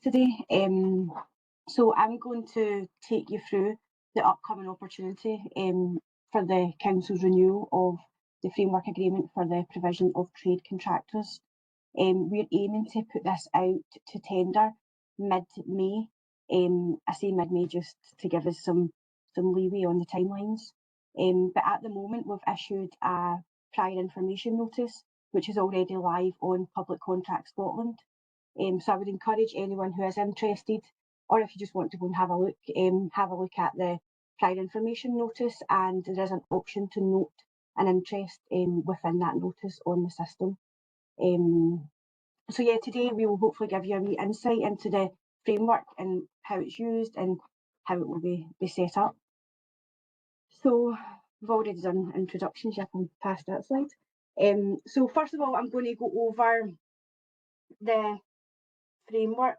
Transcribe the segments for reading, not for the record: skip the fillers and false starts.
today. So I'm going to take you through the upcoming opportunity for the Council's renewal of the Framework Agreement for the Provision of Trade Contractors. We're aiming to put this out to tender mid-May. I say mid-May just to give us some leeway on the timelines. But at the moment we've issued a prior information notice, which is already live on Public Contract Scotland. So I would encourage anyone who is interested, or if you just want to go and have a look at the prior information notice, and there is an option to note an interest within that notice on the system. So yeah, today we will hopefully give you a wee insight into the framework and how it's used and how it will be set up. So we've already done introductions, you can pass that slide. So first of all, I'm going to go over the framework.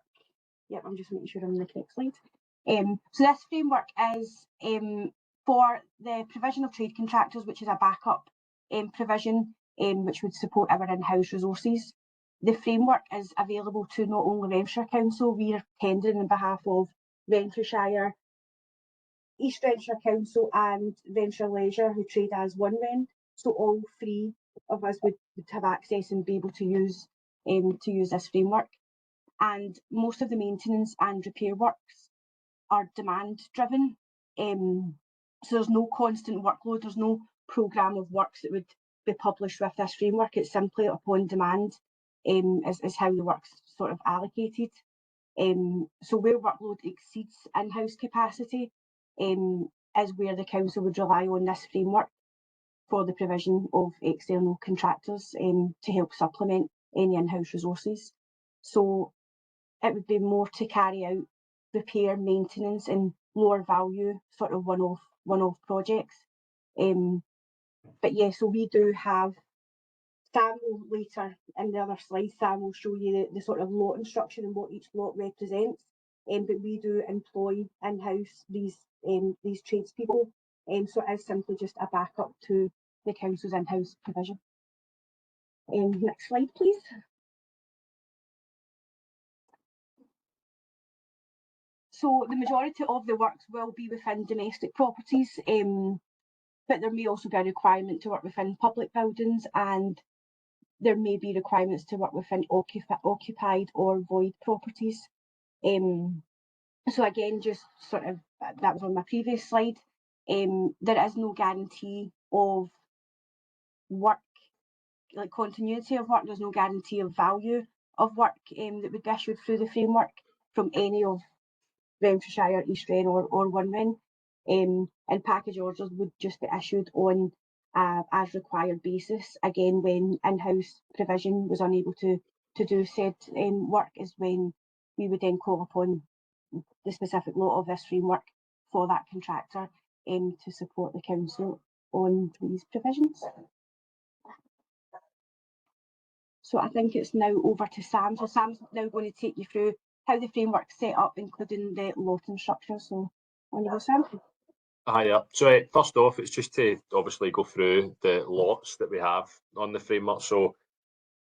Yep, I'm just making sure I'm on the correct slide. So this framework is for the provision of trade contractors, which is a backup provision which would support our in-house resources. The framework is available to not only Renfrewshire Council, we are tendering on behalf of Renfrewshire, East Renfrewshire Council and Renfrewshire Leisure, who trade as one Ren. So all three of us would have access and be able to use this framework. And most of the maintenance and repair works are demand driven. So there's no constant workload, there's no programme of works that would be published with this framework. It's simply upon demand is how the work's sort of allocated. So where workload exceeds in-house capacity is where the council would rely on this framework for the provision of external contractors to help supplement any in-house resources. So it would be more to carry out repair, maintenance and lower value sort of one-off projects. But yeah, so we do have, Sam will later in the other slides, Sam will show you the sort of lot instruction and what each lot represents. But we do employ in-house these tradespeople. So it is simply just a backup to the council's in-house provision. Next slide, please. So the majority of the works will be within domestic properties, but there may also be a requirement to work within public buildings, and there may be requirements to work within occupied or void properties. So again, just sort of, that was on my previous slide, there is no guarantee of work, like continuity of work, there's no guarantee of value of work that would be issued through the framework from any of Renfrewshire, East Ren or One Ren, and package orders would just be issued on as required basis. Again, when in-house provision was unable to do said work is when we would then call upon the specific lot of this framework for that contractor to support the council on these provisions. So I think it's now over to Sam. So Sam's now going to take you through how the framework's set up, including the lotting structure. So on you go, Sam. Hiya. So first off, it's just to obviously go through the lots that we have on the framework. So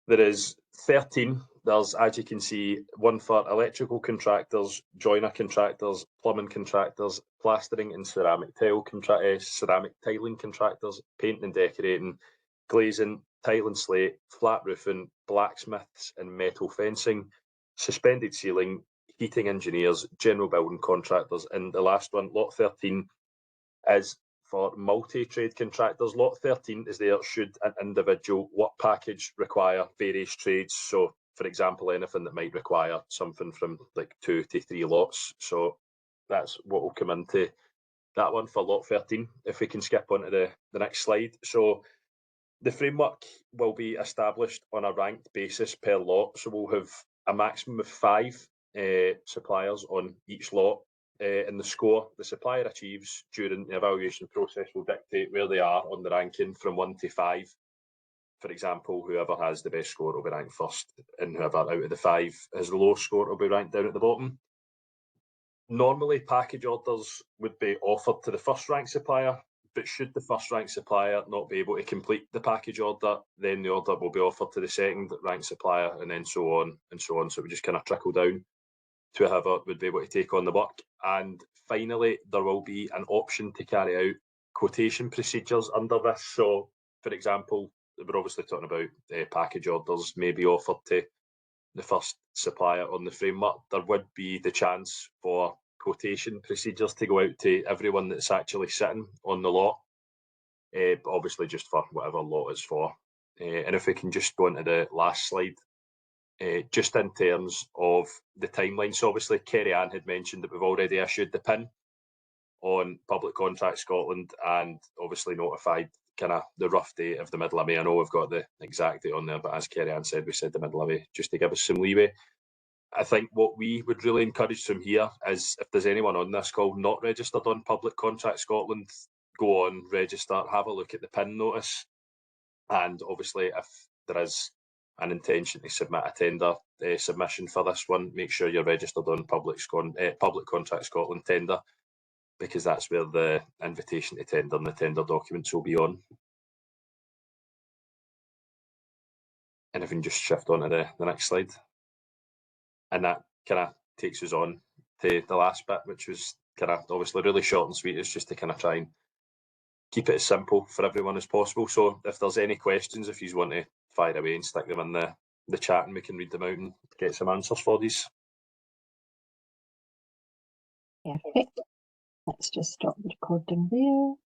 there is 13. There's, as you can see, one for electrical contractors, joiner contractors, plumbing contractors, plastering and ceramic ceramic tiling contractors, painting and decorating, glazing, tile and slate, flat roofing, blacksmiths and metal fencing, suspended ceiling, heating engineers, general building contractors, and the last one, lot 13, is for multi-trade contractors. Lot 13 is there should an individual work package require various trades. So, for example, anything that might require something from like 2 to 3 lots. So that's what will come into that one for lot 13. If we can skip on to the next slide. So the framework will be established on a ranked basis per lot. So we'll have a maximum of 5 suppliers on each lot. And the score the supplier achieves during the evaluation process will dictate where they are on the ranking from 1 to 5. For example, whoever has the best score will be ranked first, and whoever out of the 5 has the lowest score will be ranked down at the bottom. Normally, package orders would be offered to the first ranked supplier, but should the first ranked supplier not be able to complete the package order, then the order will be offered to the second ranked supplier, and then so on and so on. So we just kind of trickle down. to whoever would be able to take on the work. And finally, there will be an option to carry out quotation procedures under this. So, for example, we're obviously talking about package orders may be offered to the first supplier on the framework. There would be the chance for quotation procedures to go out to everyone that's actually sitting on the lot, but obviously just for whatever lot is for. And if we can just go into the last slide, just in terms of the timeline. So obviously Kerry Ann had mentioned that we've already issued the PIN on Public Contract Scotland and obviously notified kind of the rough date of the middle of May. I know we've got the exact date on there, but as Kerry Ann said, we said the middle of May, just to give us some leeway. I think what we would really encourage from here is if there's anyone on this call not registered on Public Contract Scotland, go on, register, have a look at the PIN notice. And obviously if there is an intention to submit a tender submission for this one, make sure you're registered on Public Contract Scotland tender, because that's where the invitation to tender and the tender documents will be on. And if we can just shift on to the next slide. And that kind of takes us on to the last bit, which was kind of obviously really short and sweet. It's just to kind of try and keep it as simple for everyone as possible. So if there's any questions, if you want to fire away and stick them in the chat and we can read them out and get some answers for these. Perfect. Let's just stop the recording there.